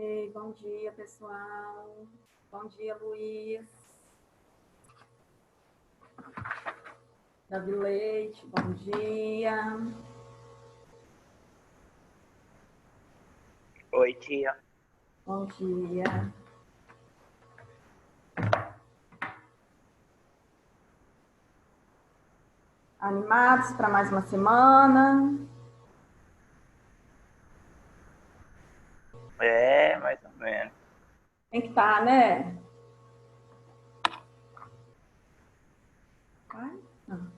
Ei, bom dia, pessoal. Bom dia, Luiz. Davi Leite, bom dia. Oi, tia. Bom dia. Animados para mais uma semana? Mais ou menos. Tem que estar, né? Vai? Não.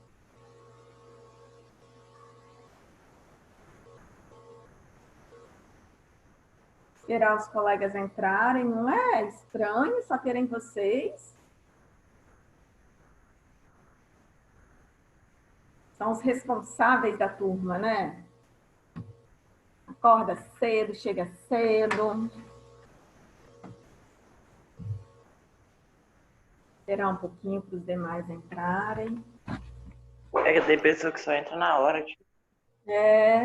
Esperar os colegas entrarem, não é estranho só terem vocês? São os responsáveis da turma, né? Acorda cedo, chega cedo. Esperar um pouquinho para os demais entrarem. É que tem pessoa que só entra na hora, tia. É.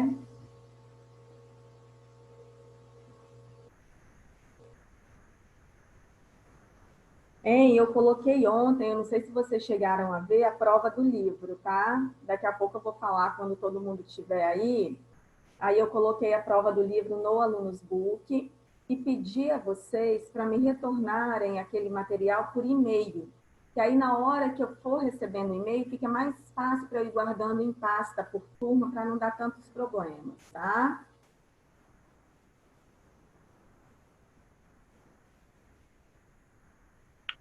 Hein, eu coloquei ontem, eu não sei se vocês chegaram a ver, a prova do livro, tá? Daqui a pouco eu vou falar quando todo mundo estiver aí. Aí eu coloquei a prova do livro no Alunos Book e pedi a vocês para me retornarem aquele material por e-mail. Que aí na hora que eu for recebendo o e-mail, fica mais fácil para eu ir guardando em pasta por turma para não dar tantos problemas, tá?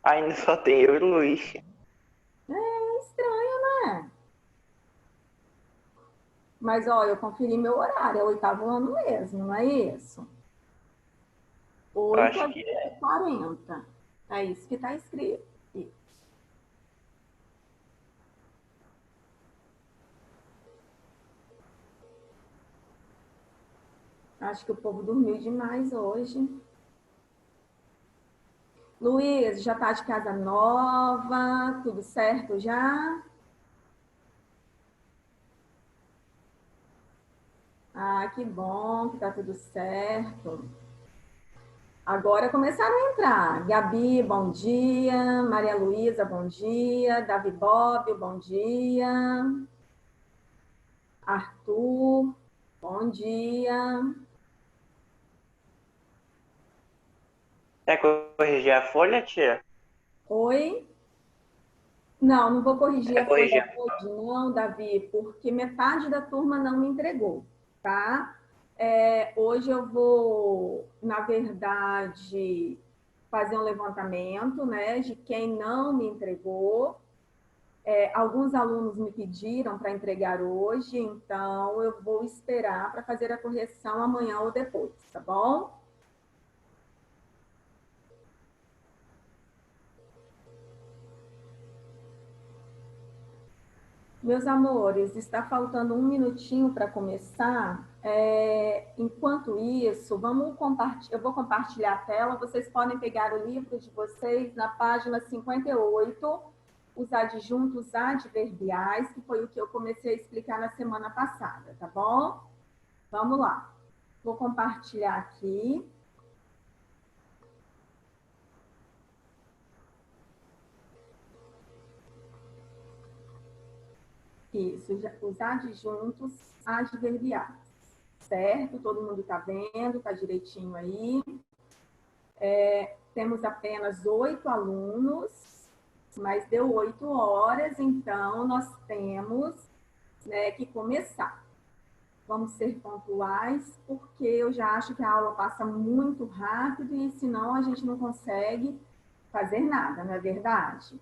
Ainda só tem eu e o Luiz. É estranho, né? Mas, ó, eu conferi meu horário, é o 8º ano mesmo, não é isso? Eu 8 acho às que é. 40. É isso que está escrito. Acho que o povo dormiu demais hoje. Luiz, já tá de casa nova? Tudo certo já? Ah, que bom que tá tudo certo. Agora começaram a entrar. Gabi, bom dia. Maria Luísa, bom dia. Davi Bob, bom dia. Arthur, bom dia. Quer corrigir a folha, tia? Oi? Não, não vou corrigir Quer a folha corrigir? hoje, não, Davi, porque metade da turma não me entregou, tá? Hoje eu vou, na verdade, fazer um levantamento, né, de quem não me entregou. Alguns alunos me pediram para entregar hoje, então eu vou esperar para fazer a correção amanhã ou depois, tá bom? Meus amores, está faltando um minutinho para começar. Enquanto isso, eu vou compartilhar a tela. Vocês podem pegar o livro de vocês na página 58, os adjuntos adverbiais, que foi o que eu comecei a explicar na semana passada, tá bom? Vamos lá. Vou compartilhar aqui. Isso, os adjuntos adverbiais, certo? Todo mundo está vendo, está direitinho aí. Temos apenas 8 alunos, mas deu 8 horas, então nós temos, né, que começar. Vamos ser pontuais, porque eu já acho que a aula passa muito rápido e senão a gente não consegue fazer nada, não é verdade?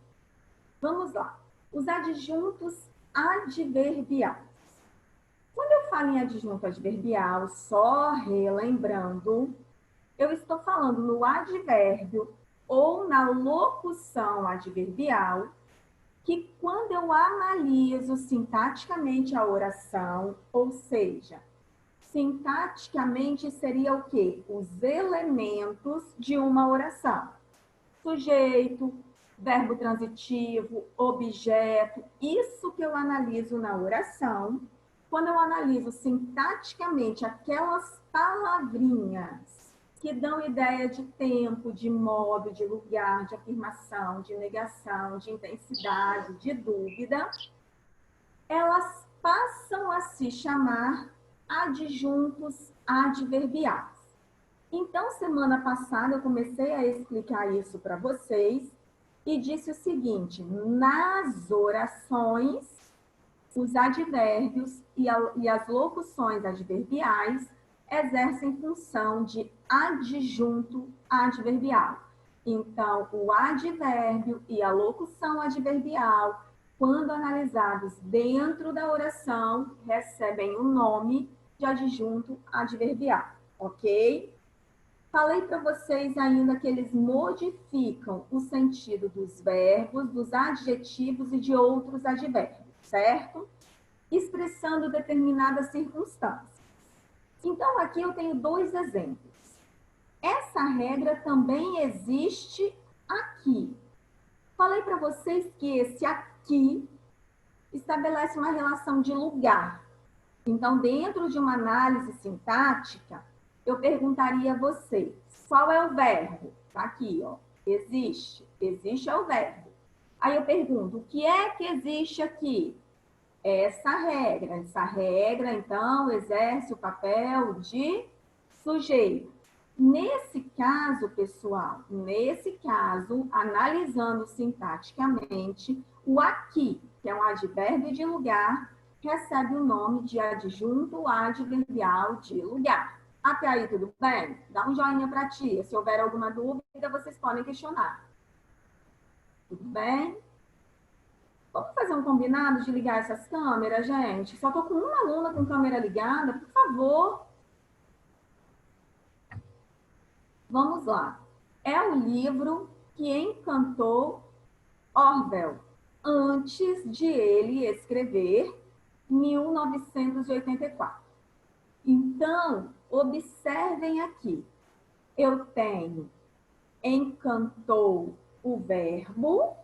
Vamos lá. Os adjuntos adverbiais. Quando eu falo em adjunto adverbial, só relembrando, eu estou falando no advérbio ou na locução adverbial, que quando eu analiso sintaticamente a oração, ou seja, sintaticamente seria o quê? Os elementos de uma oração. Sujeito, verbo transitivo, objeto, isso que eu analiso na oração. Quando eu analiso sintaticamente aquelas palavrinhas, que dão ideia de tempo, de modo, de lugar, de afirmação, de negação, de intensidade, de dúvida, elas passam a se chamar adjuntos adverbiais. Então, semana passada, eu comecei a explicar isso para vocês e disse o seguinte: nas orações, os advérbios e as locuções adverbiais exercem função de adjunto adverbial. Então, o advérbio e a locução adverbial, quando analisados dentro da oração, recebem o nome de adjunto adverbial, ok? Falei para vocês ainda que eles modificam o sentido dos verbos, dos adjetivos e de outros advérbios, certo? Expressando determinadas circunstâncias. Então, aqui eu tenho dois exemplos. Essa regra também existe aqui. Falei para vocês que esse aqui estabelece uma relação de lugar. Então, dentro de uma análise sintática, eu perguntaria a vocês, qual é o verbo? Tá aqui, ó. Existe. Existe é o verbo. Aí eu pergunto, o que é que existe aqui? Essa regra. Essa regra, então, exerce o papel de sujeito. Nesse caso, pessoal, analisando sintaticamente, o aqui, que é um advérbio de lugar, recebe o nome de adjunto adverbial de lugar. Até aí, tudo bem? Dá um joinha para tia. Se houver alguma dúvida, vocês podem questionar. Tudo bem? Vamos fazer um combinado de ligar essas câmeras, gente? Só estou com uma aluna com câmera ligada, por favor. Vamos lá. É o livro que encantou Orwell, antes de ele escrever 1984. Então, observem aqui. Eu tenho encantou o verbo,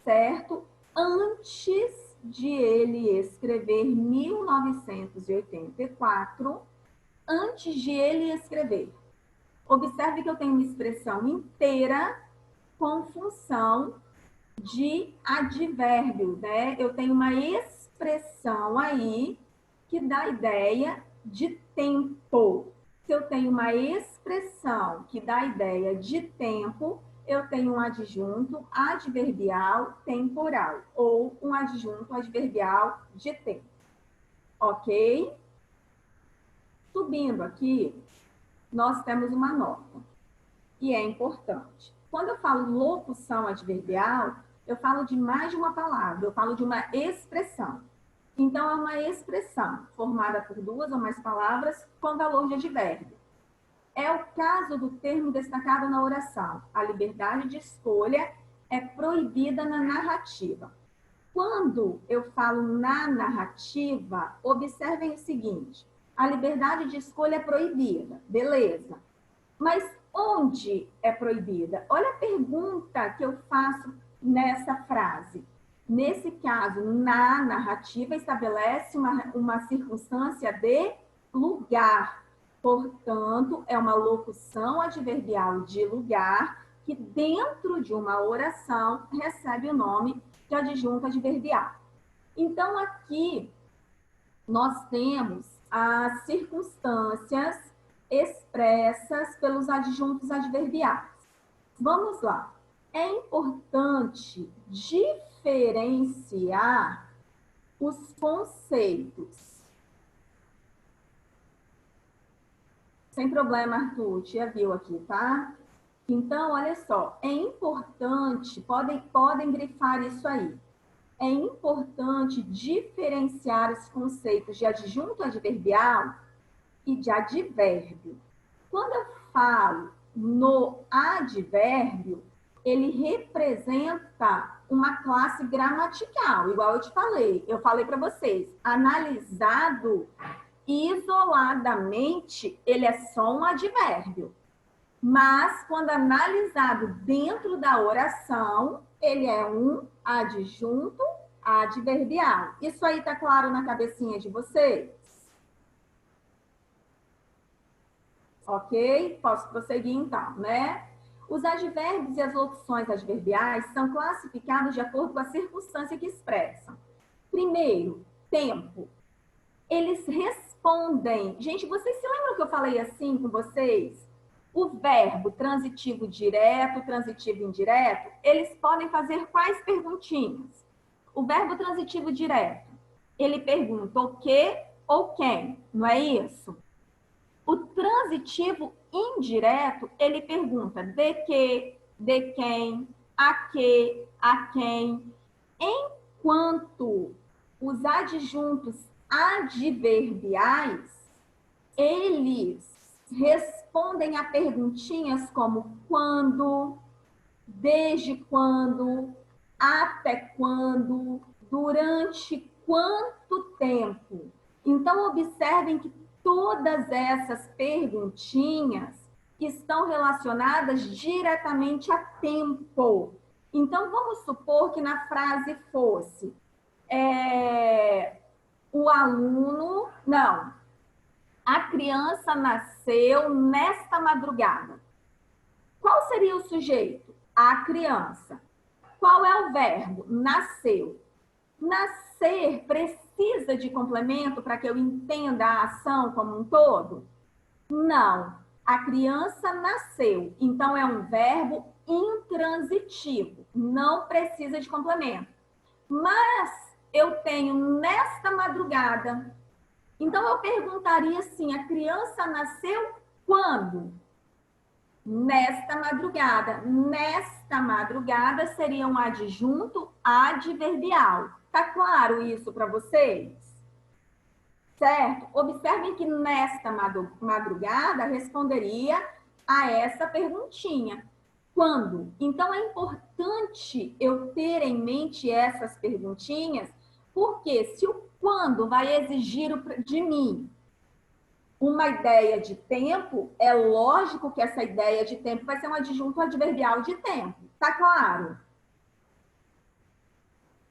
certo? Antes de ele escrever 1984, antes de ele escrever. Observe que eu tenho uma expressão inteira com função de advérbio, né? Eu tenho uma expressão aí que dá ideia de tempo. Se eu tenho uma expressão que dá ideia de tempo, eu tenho um adjunto adverbial temporal ou um adjunto adverbial de tempo. Ok? Subindo aqui, nós temos uma nota, e é importante. Quando eu falo locução adverbial, eu falo de mais de uma palavra, eu falo de uma expressão. Então, é uma expressão formada por duas ou mais palavras com valor de advérbio. É o caso do termo destacado na oração. A liberdade de escolha é proibida na narrativa. Quando eu falo na narrativa, observem o seguinte: a liberdade de escolha é proibida, beleza. Mas onde é proibida? Olha a pergunta que eu faço nessa frase. Nesse caso, na narrativa, estabelece uma circunstância de lugar. Portanto, é uma locução adverbial de lugar que, dentro de uma oração, recebe o nome de adjunto adverbial. Então, aqui, nós temos as circunstâncias expressas pelos adjuntos adverbiais. Vamos lá. É importante diferenciar os conceitos. Sem problema, Arthur, tia viu aqui, tá? Então, olha só, é importante, podem grifar isso aí. É importante diferenciar os conceitos de adjunto adverbial e de advérbio. Quando eu falo no advérbio, ele representa uma classe gramatical, igual eu te falei. Eu falei para vocês, analisado isoladamente, ele é só um advérbio. Mas, quando analisado dentro da oração, ele é um adjunto adverbial. Isso aí tá claro na cabecinha de vocês? Ok? Posso prosseguir então, né? Os advérbios e as locuções adverbiais são classificados de acordo com a circunstância que expressam. Primeiro, tempo. Eles respondem. Gente, vocês se lembram que eu falei assim com vocês? O verbo transitivo direto, transitivo indireto, eles podem fazer quais perguntinhas? O verbo transitivo direto, ele pergunta o que ou quem, não é isso? O transitivo indireto, ele pergunta de que, de quem, a quem, enquanto os adjuntos adverbiais, eles respondem a perguntinhas como quando, desde quando, até quando, durante quanto tempo. Então, observem que todas essas perguntinhas estão relacionadas diretamente a tempo. Então, vamos supor que na frase fosse o aluno, não, a criança nasceu nesta madrugada. Qual seria o sujeito? A criança. Qual é o verbo? Nasceu. Nascer precisa de complemento para que eu entenda a ação como um todo? Não. A criança nasceu. Então, é um verbo intransitivo. Não precisa de complemento. Mas eu tenho nesta madrugada. Então, eu perguntaria assim, a criança nasceu quando? Nesta madrugada. Nesta madrugada seria um adjunto adverbial. Tá claro isso para vocês? Certo? Observem que nesta madrugada responderia a essa perguntinha. Quando? Então, é importante eu ter em mente essas perguntinhas, porque se o quando vai exigir de mim uma ideia de tempo, é lógico que essa ideia de tempo vai ser um adjunto adverbial de tempo. Tá claro?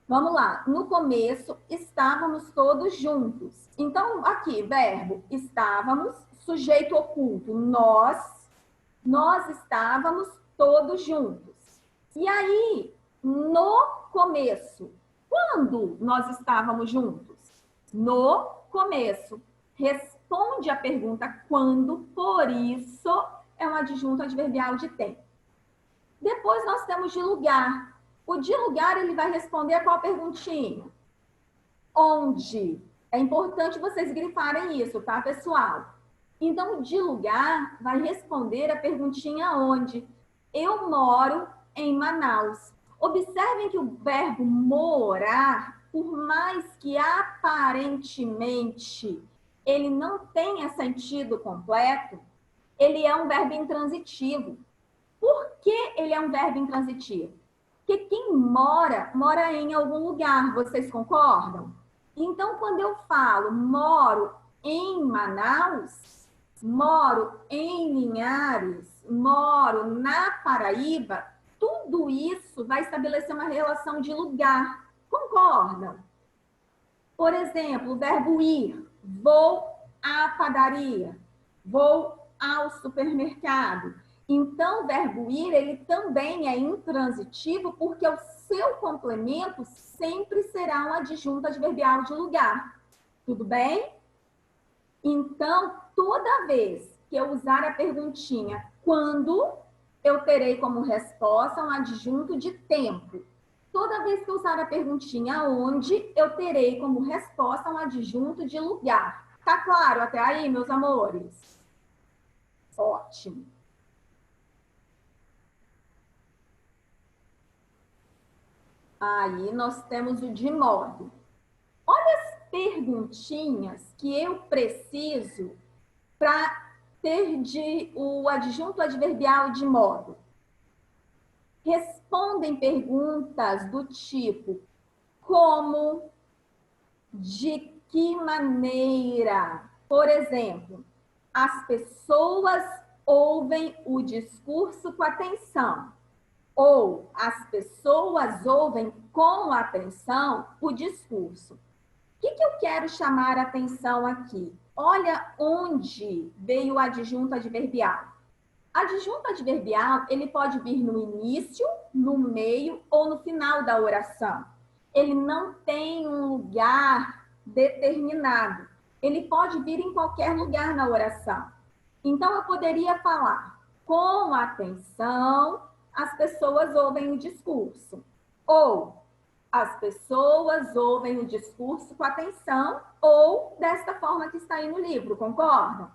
Vamos lá. No começo, estávamos todos juntos. Então, aqui, verbo, estávamos, sujeito oculto, nós estávamos todos juntos. E aí, no começo, quando nós estávamos juntos? No começo. Responde a pergunta quando, por isso é um adjunto adverbial de tempo. Depois nós temos de lugar. O de lugar ele vai responder a qual perguntinha? Onde? É importante vocês grifarem isso, tá, pessoal? Então, o de lugar vai responder a perguntinha onde? Eu moro em Manaus. Observem que o verbo morar, por mais que aparentemente ele não tenha sentido completo, ele é um verbo intransitivo. Por que ele é um verbo intransitivo? Porque quem mora, mora em algum lugar, vocês concordam? Então, quando eu falo moro em Manaus, moro em Linhares, moro na Paraíba, tudo isso vai estabelecer uma relação de lugar. Concordam? Por exemplo, o verbo ir. Vou à padaria. Vou ao supermercado. Então, o verbo ir, ele também é intransitivo, porque o seu complemento sempre será um adjunto adverbial de lugar. Tudo bem? Então, toda vez que eu usar a perguntinha quando, eu terei como resposta um adjunto de tempo. Toda vez que eu usar a perguntinha onde, eu terei como resposta um adjunto de lugar. Tá claro até aí, meus amores? Ótimo. Aí nós temos o de modo. Olha as perguntinhas que eu preciso para ter o adjunto adverbial de modo. Respondem perguntas do tipo como, de que maneira. Por exemplo, as pessoas ouvem o discurso com atenção. Ou as pessoas ouvem com atenção o discurso. O que eu quero chamar a atenção aqui? olha onde veio o adjunto adverbial. Adjunto adverbial, ele pode vir no início, no meio ou no final da oração. Ele não tem um lugar determinado. Ele pode vir em qualquer lugar na oração. Então, eu poderia falar, com atenção, as pessoas ouvem o discurso. Ou, as pessoas ouvem o discurso com atenção, ou desta forma que está aí no livro, concordam?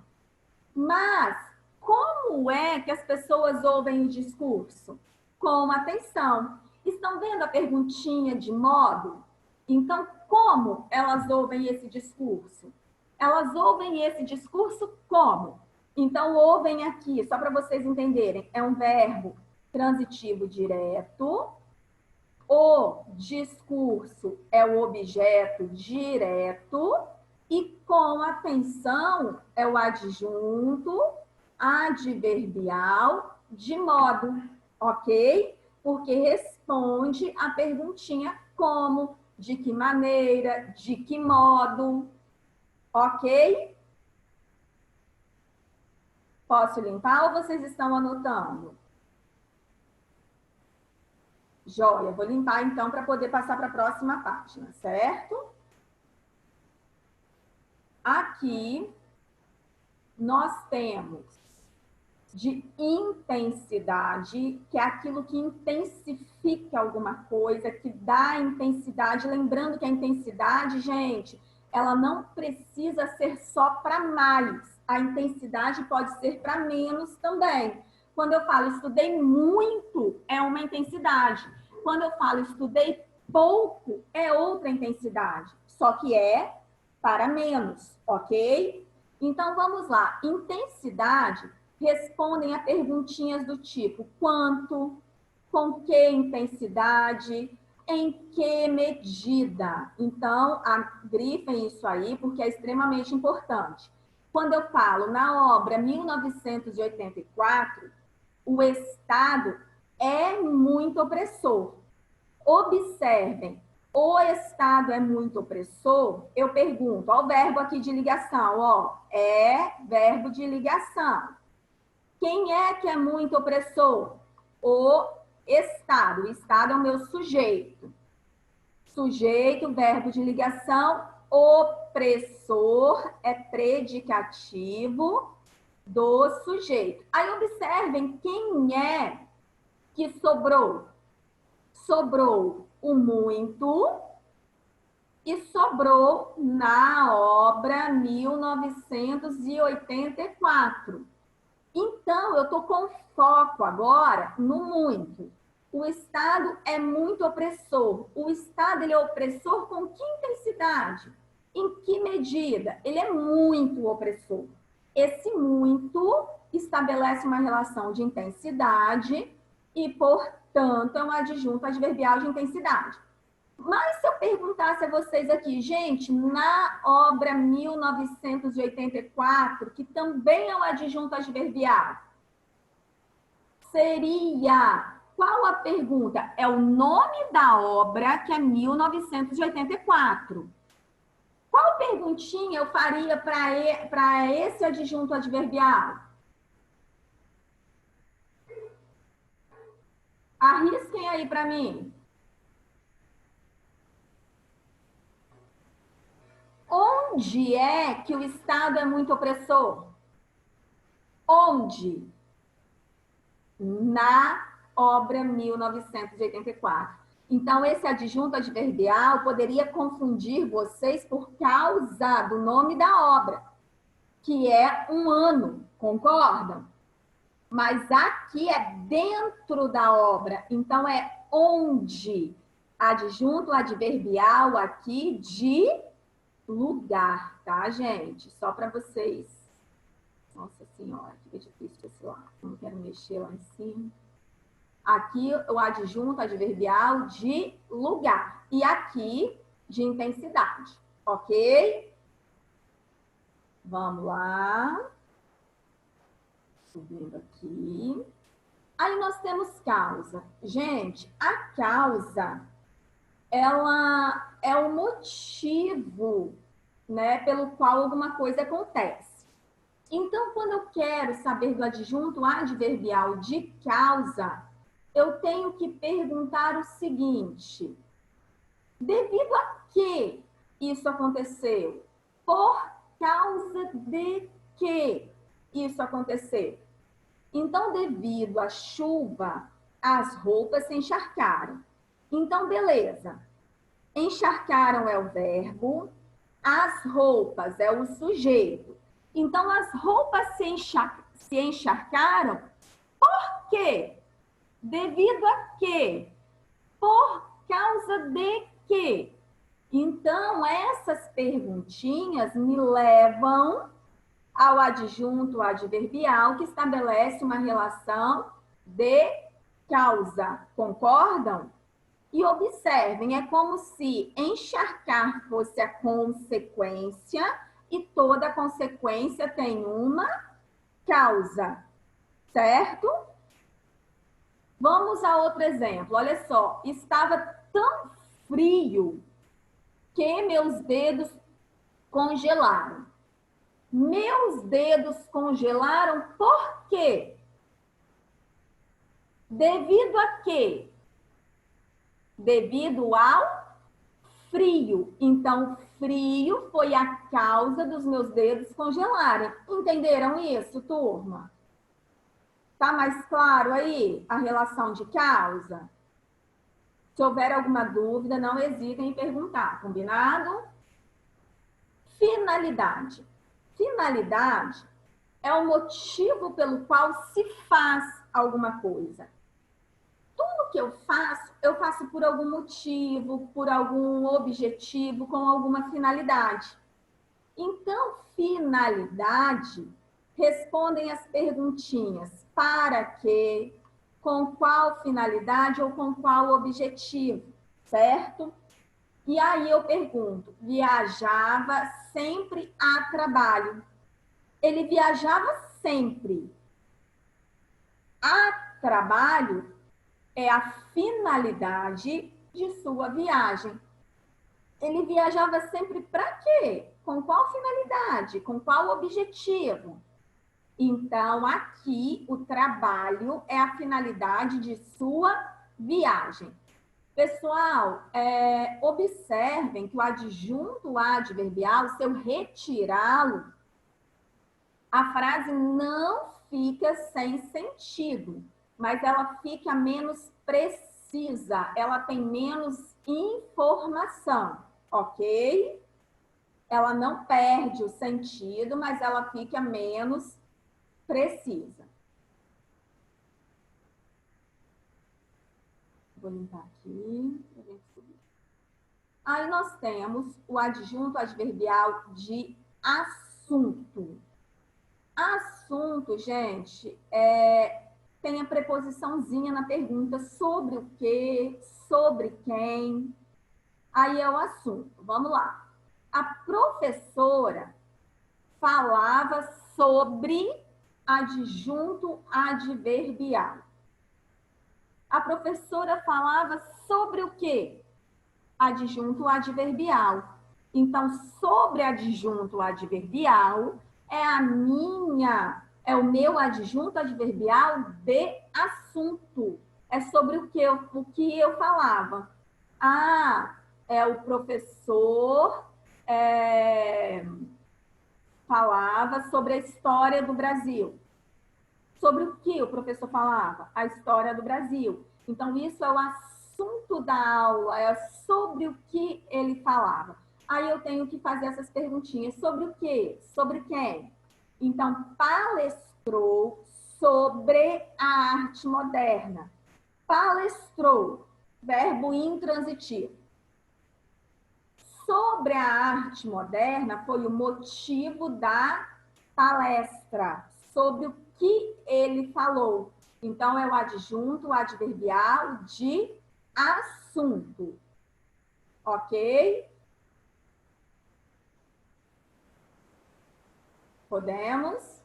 Mas, como é que as pessoas ouvem o discurso? Com atenção. Estão vendo a perguntinha de modo? Então, como elas ouvem esse discurso? Elas ouvem esse discurso como? Então, ouvem aqui, só para vocês entenderem, é um verbo transitivo direto. O discurso é o objeto direto. E com atenção é o adjunto adverbial de modo, ok? Porque responde a perguntinha como, de que maneira, de que modo, ok? Posso limpar ou vocês estão anotando? Joia, vou limpar então para poder passar para a próxima página, certo? Aqui nós temos de intensidade, que é aquilo que intensifica alguma coisa, que dá intensidade. Lembrando que a intensidade, gente, ela não precisa ser só para mais. A intensidade pode ser para menos também. Quando eu falo estudei muito, é uma intensidade. Quando eu falo estudei pouco, é outra intensidade. Só que é para menos, ok? Então, vamos lá. Intensidade respondem a perguntinhas do tipo quanto, com que intensidade, em que medida. Então, grifem isso aí, porque é extremamente importante. Quando eu falo na obra 1984, o Estado é muito opressor. Observem, o Estado é muito opressor? Eu pergunto, ó, o verbo aqui de ligação, ó, é verbo de ligação. Quem é que é muito opressor? O Estado. O Estado é o meu sujeito. Sujeito, verbo de ligação. Opressor é predicativo do sujeito. Aí observem quem é que sobrou. Sobrou o muito e sobrou na obra 1984. Então, eu estou com foco agora no muito. O Estado é muito opressor. O Estado ele é opressor com que intensidade? Em que medida? Ele é muito opressor. Esse muito estabelece uma relação de intensidade e, portanto, é um adjunto adverbial de intensidade. Mas se eu perguntasse a vocês aqui, gente, na obra 1984, que também é um adjunto adverbial, seria... Qual a pergunta? É o nome da obra, que é 1984. Qual perguntinha eu faria para esse adjunto adverbial? Arrisquem aí para mim. Onde é que o Estado é muito opressor? Onde? Na obra 1984. Então, esse adjunto adverbial poderia confundir vocês por causa do nome da obra, que é um ano, concordam? Mas aqui é dentro da obra, então é onde. Adjunto adverbial aqui de lugar, tá, gente? Só para vocês. Nossa Senhora, que difícil esse lá. Não quero mexer lá em cima. Aqui o adjunto adverbial de lugar. E aqui de intensidade, ok? Vamos lá. Subindo aqui. Aí nós temos causa. Gente, a causa, ela é o motivo né, pelo qual alguma coisa acontece. Então, quando eu quero saber do adjunto adverbial de causa, eu tenho que perguntar o seguinte: devido a que isso aconteceu? Por causa de que isso aconteceu? Então, devido à chuva, as roupas se encharcaram. Então, beleza. Encharcaram é o verbo, as roupas é o sujeito. Então, as roupas se encharcaram por quê? Devido a quê? Por causa de quê? Então, essas perguntinhas me levam ao adjunto adverbial que estabelece uma relação de causa. Concordam? E observem, é como se encharcar fosse a consequência e toda consequência tem uma causa, certo? Vamos a outro exemplo. Olha só, estava tão frio que meus dedos congelaram. Meus dedos congelaram por quê? Devido a quê? Devido ao frio. Então, frio foi a causa dos meus dedos congelarem. Entenderam isso, turma? Tá mais claro aí a relação de causa? Se houver alguma dúvida, não hesitem em perguntar, combinado? Finalidade. Finalidade é o motivo pelo qual se faz alguma coisa. Tudo que eu faço por algum motivo, por algum objetivo, com alguma finalidade. Então, finalidade respondem as perguntinhas: para quê? Com qual finalidade ou com qual objetivo, certo? E aí eu pergunto: viajava sempre a trabalho. Ele viajava sempre. A trabalho é a finalidade de sua viagem. Ele viajava sempre para quê? Com qual finalidade? Com qual objetivo? Então, aqui, o trabalho é a finalidade de sua viagem. Pessoal, observem que o adjunto adverbial, se eu retirá-lo, a frase não fica sem sentido, mas ela fica menos precisa, ela tem menos informação, ok? Ela não perde o sentido, mas ela fica menos precisa. Vou limpar aqui para gente subir. Aí nós temos o adjunto adverbial de assunto. Assunto, gente, tem a preposiçãozinha na pergunta sobre o quê, sobre quem. Aí é o assunto. Vamos lá. A professora falava sobre adjunto adverbial. A professora falava sobre o quê? Adjunto adverbial. Então, sobre adjunto adverbial é o meu adjunto adverbial de assunto. É sobre o que eu falava. Ah, o professor falava sobre a história do Brasil. Sobre o que o professor falava? A história do Brasil. Então, isso é o assunto da aula, é sobre o que ele falava. Aí eu tenho que fazer essas perguntinhas. Sobre o quê? Sobre quem? Então, palestrou sobre a arte moderna. Palestrou, verbo intransitivo. Sobre a arte moderna foi o motivo da palestra. Sobre o que ele falou. Então, é o adjunto adverbial de assunto. Ok? Podemos?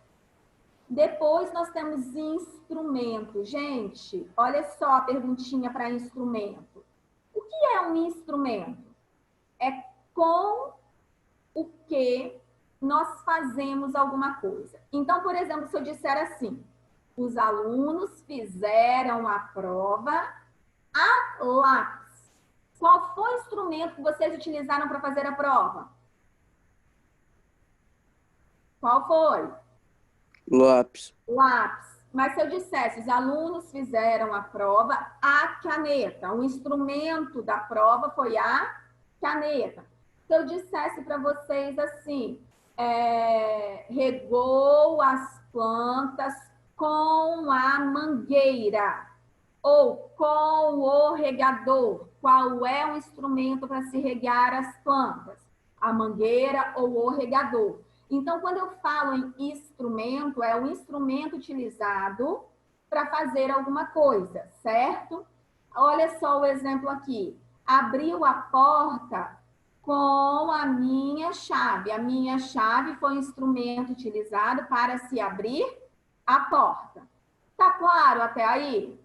Depois, nós temos instrumento. Gente, olha só a perguntinha para instrumento. O que é um instrumento? É com o que nós fazemos alguma coisa. Então, por exemplo, se eu disser assim, os alunos fizeram a prova a lápis. Qual foi o instrumento que vocês utilizaram para fazer a prova? Qual foi? Lápis. Lápis. Mas se eu dissesse, os alunos fizeram a prova a caneta, o instrumento da prova foi a caneta. Se eu dissesse para vocês assim, regou as plantas com a mangueira ou com o regador, qual é o instrumento para se regar as plantas? A mangueira ou o regador. Então, quando eu falo em instrumento, é o instrumento utilizado para fazer alguma coisa, certo? Olha só o exemplo aqui. Abriu a porta com a minha chave. A minha chave foi o instrumento utilizado para se abrir a porta. Tá claro até aí?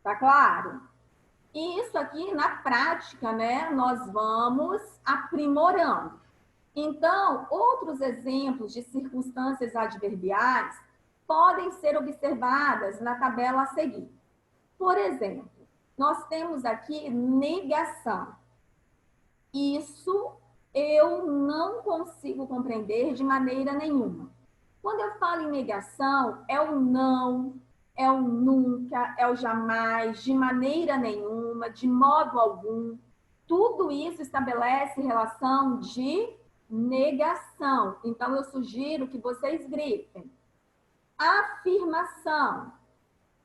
Tá claro? E isso aqui, na prática, né, nós vamos aprimorando. Então, outros exemplos de circunstâncias adverbiais podem ser observadas na tabela a seguir. Por exemplo, nós temos aqui negação. Isso eu não consigo compreender de maneira nenhuma. Quando eu falo em negação, é o não, é o nunca, é o jamais, de maneira nenhuma, de modo algum. Tudo isso estabelece relação de negação. Então, eu sugiro que vocês grifem. Afirmação.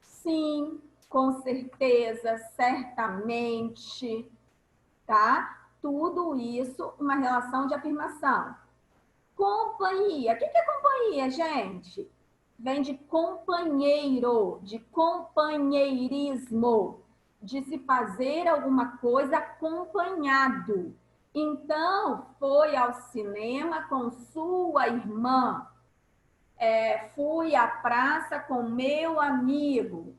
Sim, com certeza, certamente, tá? Tudo isso, uma relação de afirmação. Companhia. O que é companhia, gente? Vem de companheiro, de companheirismo, de se fazer alguma coisa acompanhado. Então, foi ao cinema com sua irmã. Fui à praça com meu amigo.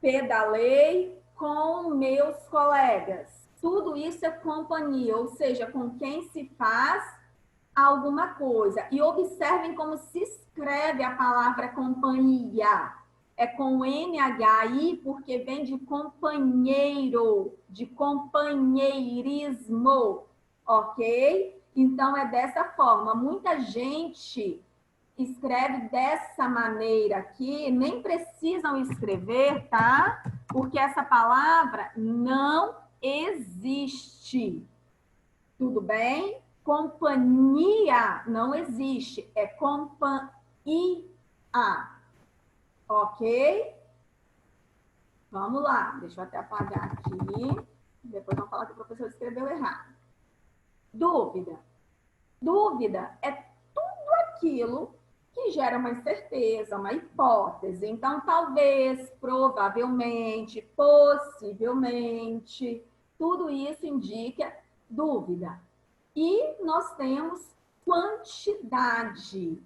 Pedalei com meus colegas. Tudo isso é companhia, ou seja, com quem se faz alguma coisa. E observem como se escreve a palavra companhia. É com NHI, porque vem de companheiro, de companheirismo, ok? Então, é dessa forma. Muita gente escreve dessa maneira aqui, nem precisam escrever, tá? Porque essa palavra não existe. Tudo bem? Companhia não existe, é companhia. Ok? Vamos lá, deixa eu até apagar aqui. Depois vão falar que o professor escreveu errado. Dúvida. Dúvida é tudo aquilo que gera uma incerteza, uma hipótese. Então, talvez, provavelmente, possivelmente, tudo isso indica dúvida. E nós temos quantidade.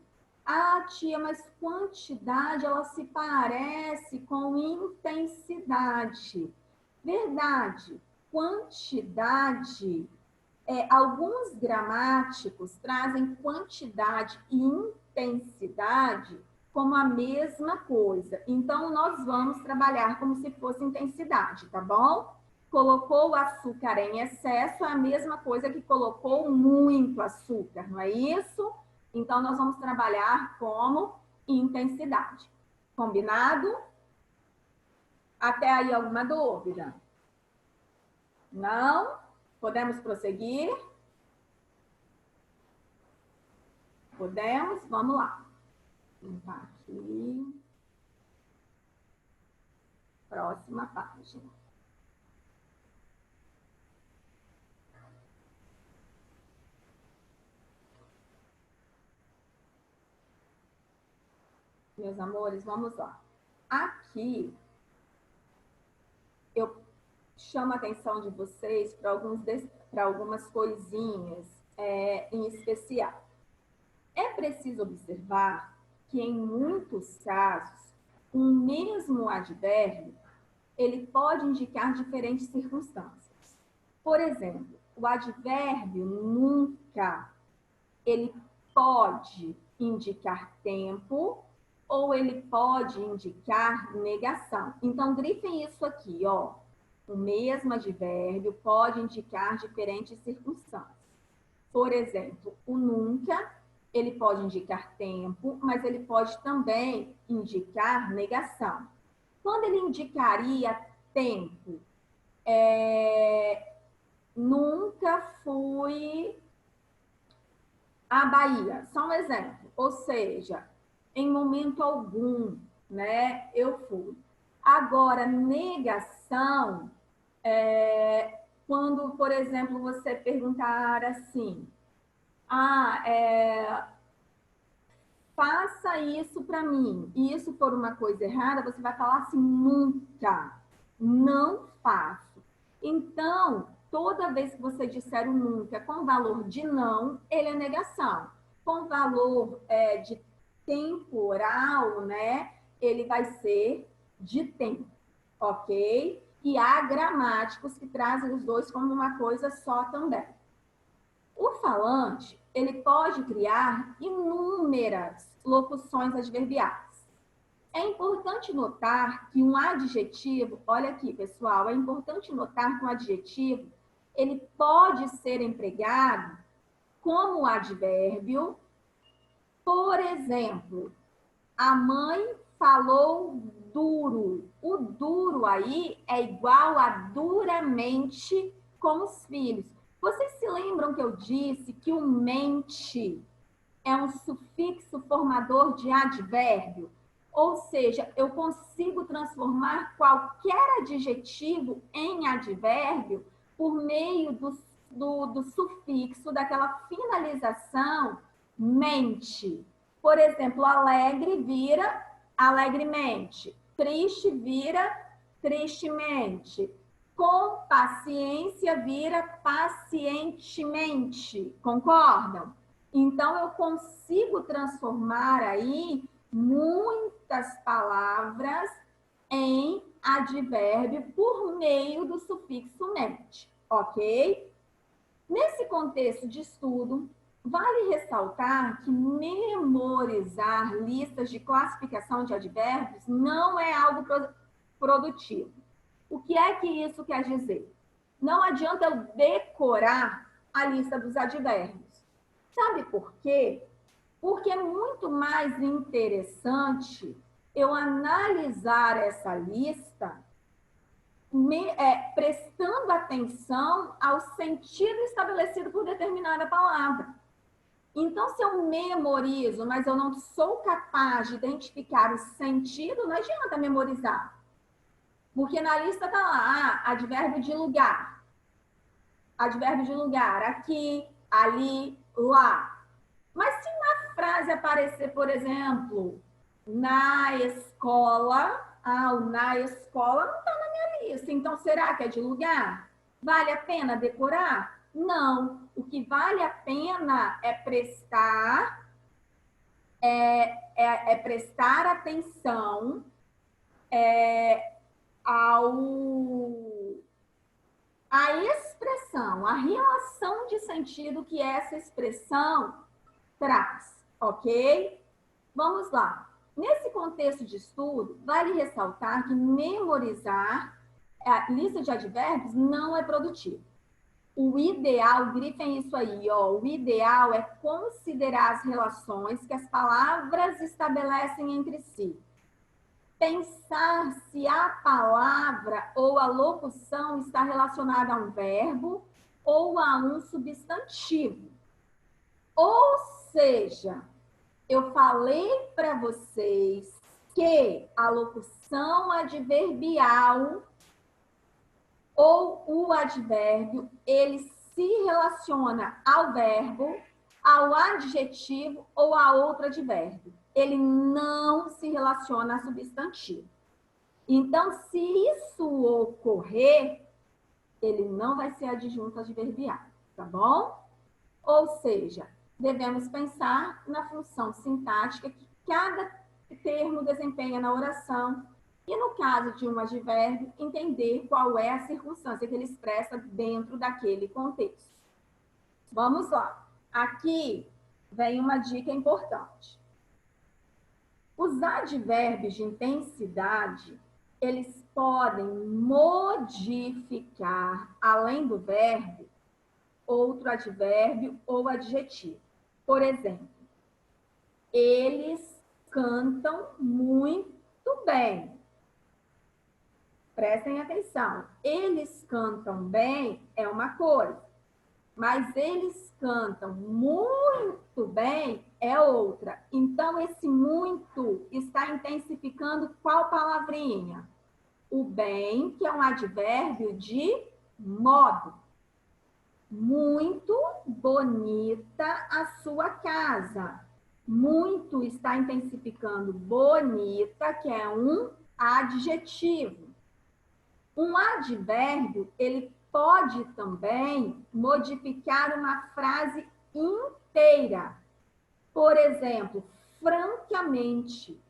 Ah, tia, mas quantidade, ela se parece com intensidade. Verdade, quantidade, alguns gramáticos trazem quantidade e intensidade como a mesma coisa. Então, nós vamos trabalhar como se fosse intensidade, tá bom? Colocou o açúcar em excesso é a mesma coisa que colocou muito açúcar, não é isso? Então, nós vamos trabalhar como intensidade. Combinado? Até aí alguma dúvida? Não? Podemos prosseguir? Podemos? Vamos lá. Limpar aqui. Próxima página. Meus amores, vamos lá. Aqui, eu chamo a atenção de vocês para algumas coisinhas em especial. É preciso observar que, em muitos casos, um mesmo advérbio ele pode indicar diferentes circunstâncias. Por exemplo, o advérbio nunca, ele pode indicar tempo ou ele pode indicar negação. Então, grifem isso aqui, ó. O mesmo advérbio pode indicar diferentes circunstâncias. Por exemplo, o nunca, ele pode indicar tempo, mas ele pode também indicar negação. Quando ele indicaria tempo, nunca fui à Bahia. Só um exemplo. Ou seja, em momento algum, né, eu fui. Agora, negação, quando, por exemplo, você perguntar assim, faça isso para mim, e isso for uma coisa errada, você vai falar assim, nunca, não faço. Então, toda vez que você disser o nunca com valor de não, ele é negação. Com valor de temporal, né, ele vai ser de tempo, ok? E há gramáticos que trazem os dois como uma coisa só também. O falante, ele pode criar inúmeras locuções adverbiais. É importante notar que um adjetivo, olha aqui, pessoal, é importante notar que um adjetivo, ele pode ser empregado como advérbio. Por exemplo, a mãe falou duro. O duro aí é igual a duramente com os filhos. Vocês se lembram que eu disse que o mente é um sufixo formador de advérbio? Ou seja, eu consigo transformar qualquer adjetivo em advérbio por meio do sufixo, daquela finalização mente. Por exemplo, alegre vira alegremente, triste vira tristemente, com paciência vira pacientemente. Concordam? Então, eu consigo transformar aí muitas palavras em advérbio por meio do sufixo mente, ok? Nesse contexto de estudo, vale ressaltar que memorizar listas de classificação de advérbios não é algo produtivo. O que é que isso quer dizer? Não adianta eu decorar a lista dos advérbios. Sabe por quê? Porque é muito mais interessante eu analisar essa lista prestando atenção ao sentido estabelecido por determinada palavra. Então, se eu memorizo, mas eu não sou capaz de identificar o sentido, não adianta memorizar. Porque na lista está lá, advérbio de lugar. Advérbio de lugar, aqui, ali, lá. Mas se na frase aparecer, por exemplo, na escola, o na escola não está na minha lista. Então, será que é de lugar? Vale a pena decorar? Não. O que vale a pena é prestar atenção a expressão, a relação de sentido que essa expressão traz, ok? Vamos lá. Nesse contexto de estudo, vale ressaltar que memorizar a lista de advérbios não é produtivo. O ideal, grifem isso aí, ó, o ideal é considerar as relações que as palavras estabelecem entre si. Pensar se a palavra ou a locução está relacionada a um verbo ou a um substantivo. Ou seja, eu falei para vocês que a locução adverbial ou o advérbio, ele se relaciona ao verbo, ao adjetivo ou a outro advérbio. Ele não se relaciona a substantivo. Então, se isso ocorrer, ele não vai ser adjunto adverbial, tá bom? Ou seja, devemos pensar na função sintática que cada termo desempenha na oração E no caso de um advérbio, entender qual é a circunstância que ele expressa dentro daquele contexto. Vamos lá. Aqui vem uma dica importante. Os advérbios de intensidade, eles podem modificar, além do verbo, outro advérbio ou adjetivo. Por exemplo, eles cantam muito bem. Prestem atenção. Eles cantam bem é uma coisa, mas eles cantam muito bem é outra. Então, esse muito está intensificando qual palavrinha? O bem, que é um advérbio de modo. Muito bonita a sua casa. Muito está intensificando bonita, que é um adjetivo. Um advérbio, ele pode também modificar uma frase inteira. Por exemplo, francamente.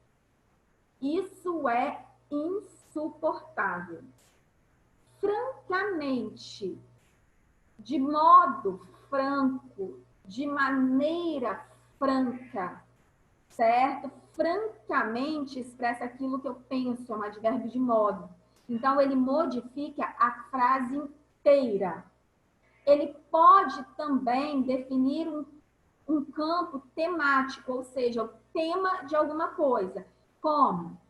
Isso é insuportável. Francamente. De modo franco. De maneira franca. Certo? Francamente expressa aquilo que eu penso, é um advérbio de modo. Então, ele modifica a frase inteira. Ele pode também definir um campo temático, ou seja, o tema de alguma coisa, como,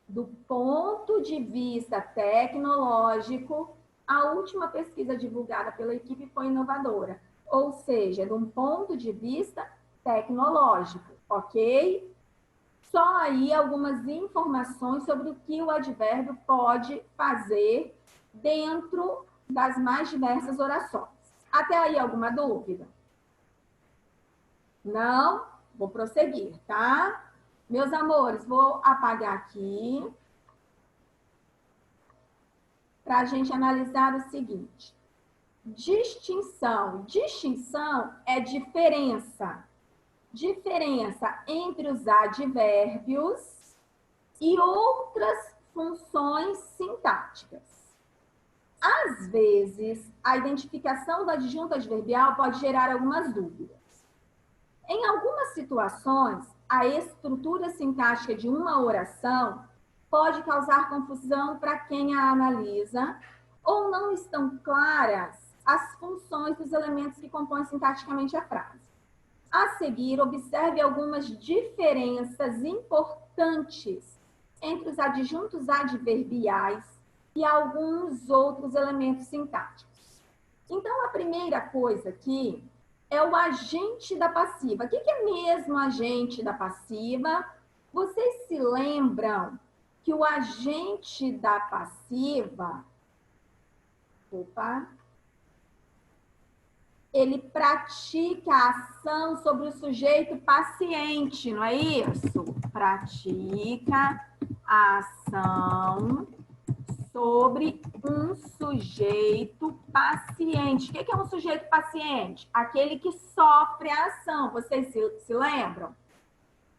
do ponto de vista tecnológico, a última pesquisa divulgada pela equipe foi inovadora, ou seja, de um ponto de vista tecnológico, ok? Só aí algumas informações sobre o que o advérbio pode fazer dentro das mais diversas orações. Até aí, alguma dúvida? Não? Vou prosseguir, tá? Meus amores, vou apagar aqui para a gente analisar o seguinte. Distinção. Distinção é diferença. Diferença entre os advérbios e outras funções sintáticas. Às vezes, a identificação do adjunto adverbial pode gerar algumas dúvidas. Em algumas situações, a estrutura sintática de uma oração pode causar confusão para quem a analisa ou não estão claras as funções dos elementos que compõem sintaticamente a frase. A seguir, observe algumas diferenças importantes entre os adjuntos adverbiais e alguns outros elementos sintáticos. Então, a primeira coisa aqui é o agente da passiva. O que é mesmo agente da passiva? Vocês se lembram que o agente da passiva... ele pratica a ação sobre o sujeito paciente, não é isso? Pratica a ação sobre um sujeito paciente. O que é um sujeito paciente? Aquele que sofre a ação. Vocês se lembram?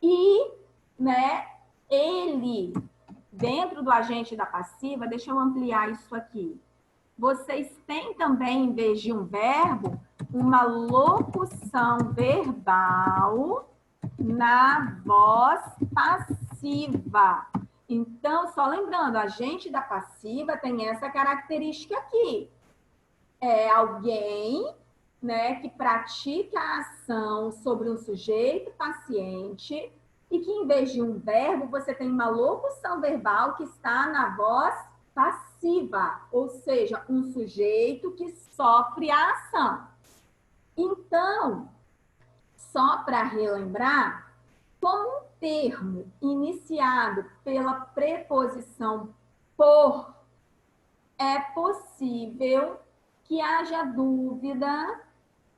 E, né, ele, dentro do agente da passiva, deixa eu ampliar isso aqui. Vocês têm também, em vez de um verbo, uma locução verbal na voz passiva. Então, só lembrando, a agente da passiva tem essa característica aqui. É alguém, né, que pratica a ação sobre um sujeito paciente e que, em vez de um verbo, você tem uma locução verbal que está na voz passiva, ou seja, um sujeito que sofre a ação. Então, só para relembrar, como um termo iniciado pela preposição por, é possível que haja dúvida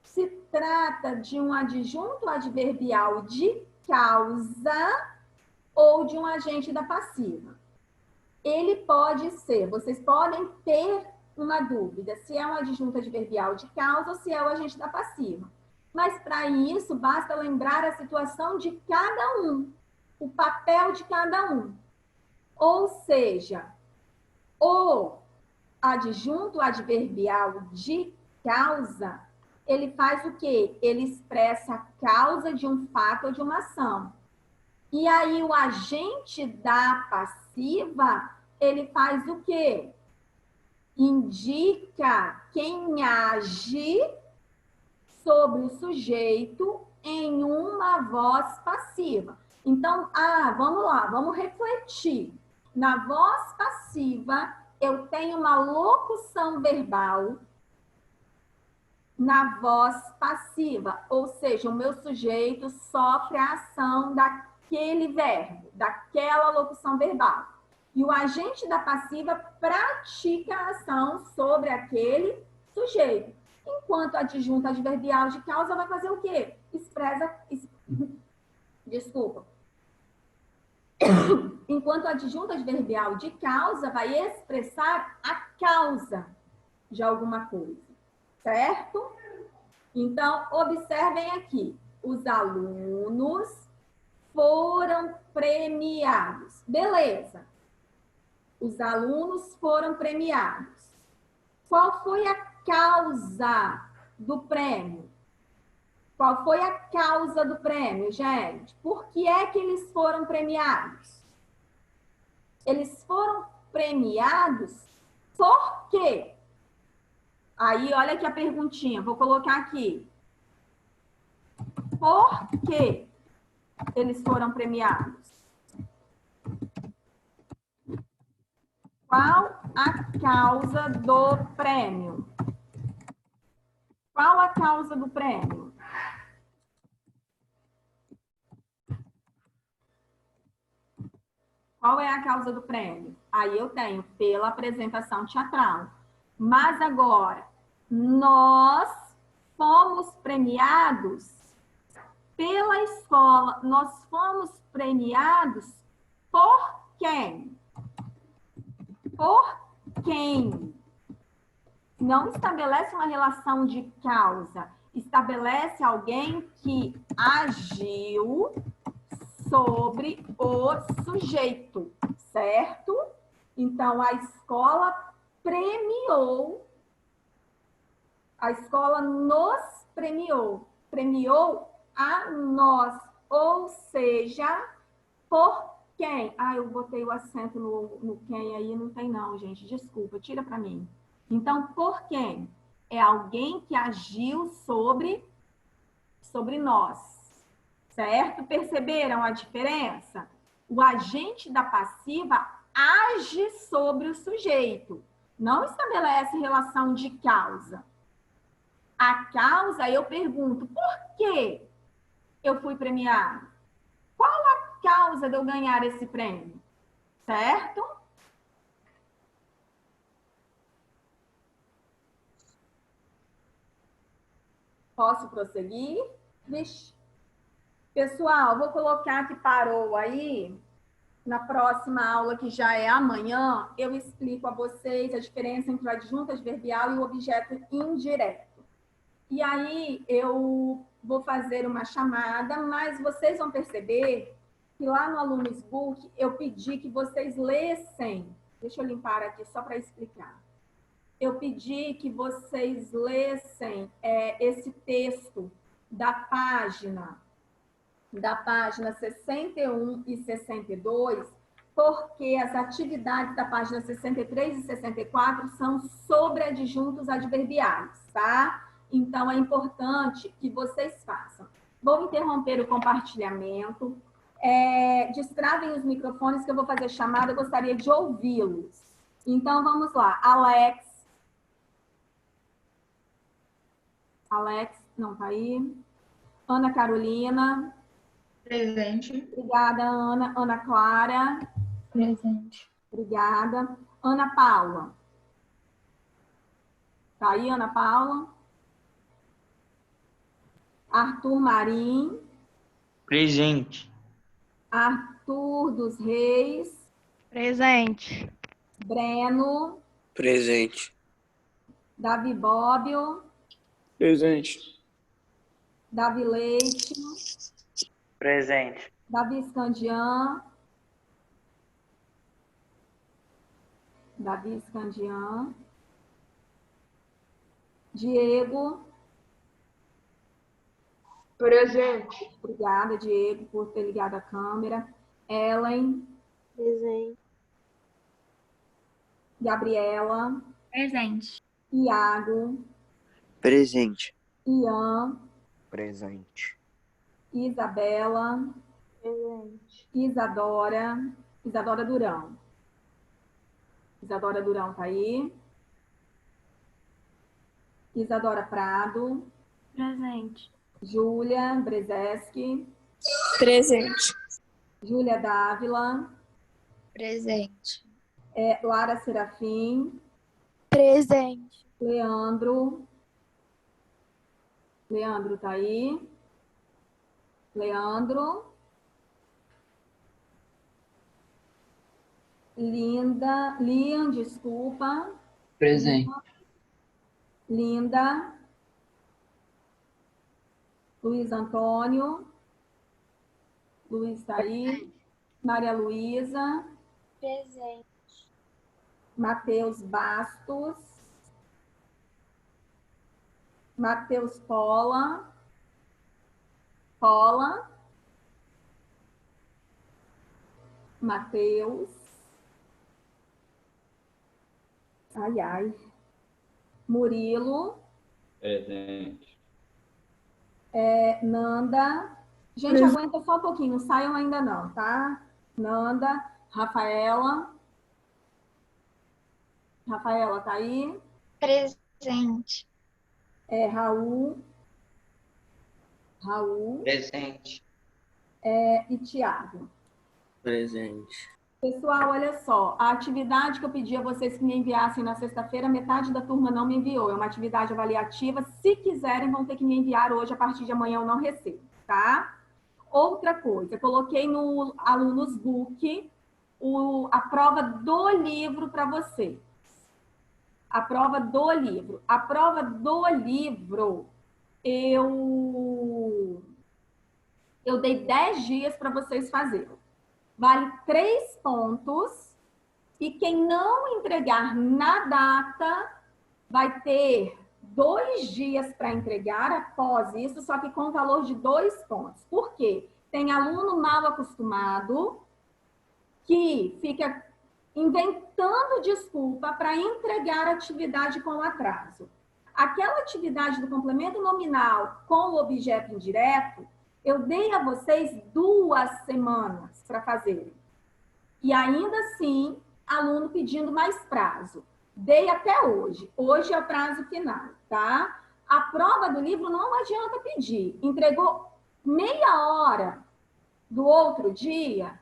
se trata de um adjunto adverbial de causa ou de um agente da passiva. Ele pode ser, vocês podem ter uma dúvida se é um adjunto adverbial de causa ou se é o agente da passiva. Mas para isso, basta lembrar a situação de cada um, o papel de cada um. Ou seja, o adjunto adverbial de causa, ele faz o quê? Ele expressa a causa de um fato ou de uma ação. E aí o agente da passiva, ele faz o quê? Indica quem age sobre o sujeito em uma voz passiva. Então, vamos lá, vamos refletir. Na voz passiva, eu tenho uma locução verbal na voz passiva, ou seja, o meu sujeito sofre a ação daquele verbo, daquela locução verbal. E o agente da passiva pratica a ação sobre aquele sujeito. Enquanto a adjunta adverbial de causa vai fazer o quê? Desculpa. Enquanto a adjunta adverbial de causa vai expressar a causa de alguma coisa, certo? Então, observem aqui. Os alunos foram premiados. Beleza. Os alunos foram premiados. Qual foi a causa do prêmio? Qual foi a causa do prêmio, gente? Por que é que eles foram premiados? Eles foram premiados por quê? Aí, olha aqui a perguntinha, vou colocar aqui. Por que eles foram premiados? Qual a causa do prêmio? Qual a causa do prêmio? Qual é a causa do prêmio? Aí eu tenho pela apresentação teatral. Mas agora, nós fomos premiados pela escola. Nós fomos premiados por quem? Por quem? Não estabelece uma relação de causa. Estabelece alguém que agiu sobre o sujeito, certo? Então, a escola premiou, a escola nos premiou a nós, ou seja, por quem? Eu botei o acento no quem aí, não tem não, gente, desculpa, tira para mim. Então, por quem? É alguém que agiu sobre nós. Certo? Perceberam a diferença? O agente da passiva age sobre o sujeito, não estabelece relação de causa. A causa, eu pergunto, por que eu fui premiado? Qual a causa de eu ganhar esse prêmio? Certo? Posso prosseguir? Vixe. Pessoal, vou colocar que parou aí. Na próxima aula, que já é amanhã, eu explico a vocês a diferença entre o adjunto adverbial e o objeto indireto. E aí eu vou fazer uma chamada, mas vocês vão perceber que lá no Alunos Book eu pedi que vocês lessem. Deixa eu limpar aqui só para explicar. Eu pedi que vocês lessem esse texto da página 61 e 62, porque as atividades da página 63 e 64 são sobre adjuntos adverbiais, tá? Então, é importante que vocês façam. Vou interromper o compartilhamento. Destravem os microfones que eu vou fazer chamada, eu gostaria de ouvi-los. Então, vamos lá. Alex, não tá aí. Ana Carolina. Presente. Obrigada, Ana. Ana Clara. Presente. Obrigada. Ana Paula. Tá aí, Ana Paula? Arthur Marim. Presente. Arthur dos Reis. Presente. Breno. Presente. Davi Bóbio. Presente. Davi Leite. Presente. Davi Scandian. Davi Scandian. Diego. Presente. Obrigada, Diego, por ter ligado a câmera. Ellen. Presente. Gabriela. Presente. Iago. Presente. Ian. Presente. Isabela. Presente. Isadora. Isadora Durão. Isadora Durão tá aí. Isadora Prado. Presente. Júlia Brezeski. Presente. Júlia Dávila. Presente. Lara Serafim. Presente. Leandro. Leandro tá aí. Leandro. Liam, desculpa. Presente. Linda. Luiz Antônio. Luiz tá aí. Maria Luísa. Presente. Matheus Bastos. Matheus Pola. Matheus. Ai, ai. Murilo. Presente. Nanda. Gente, aguenta só um pouquinho, não saiam ainda não, tá? Nanda. Rafaela. Rafaela tá aí? Presente. Raul. Presente. E Tiago. Presente. Pessoal, olha só, a atividade que eu pedi a vocês que me enviassem na sexta-feira, metade da turma não me enviou. É uma atividade avaliativa. Se quiserem, vão ter que me enviar hoje. A partir de amanhã eu não recebo, tá? Outra coisa, eu coloquei no Alunos Book a prova do livro para vocês. A prova do livro. A prova do livro, eu dei 10 dias para vocês fazerem. Vale 3 pontos. E quem não entregar na data vai ter 2 dias para entregar após isso, só que com valor de 2 pontos. Por quê? Tem aluno mal acostumado que fica inventando desculpa para entregar a atividade com atraso. Aquela atividade do complemento nominal com o objeto indireto, eu dei a vocês 2 semanas para fazerem. E ainda assim, aluno pedindo mais prazo. Dei até hoje. Hoje é o prazo final, tá? A prova do livro não adianta pedir. Entregou meia hora do outro dia,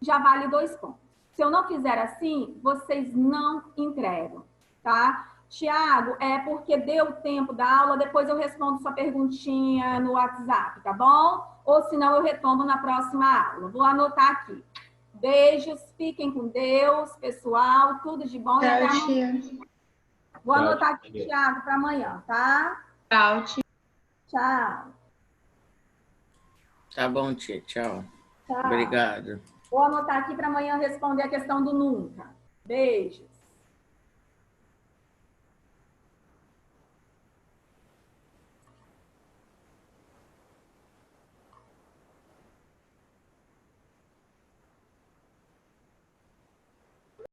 já vale 2 pontos. Se eu não fizer assim, vocês não entregam, tá? Tiago, é porque deu tempo da aula, depois eu respondo sua perguntinha no WhatsApp, tá bom? Ou senão eu retomo na próxima aula. Vou anotar aqui. Beijos, fiquem com Deus, pessoal, tudo de bom. Tchau, tia. Vou anotar aqui, Tiago, para amanhã, tá? Tchau, tia. Tchau. Tá bom, tia. Tchau. Tchau. Obrigado. Vou anotar aqui para amanhã responder a questão do nunca. Beijos.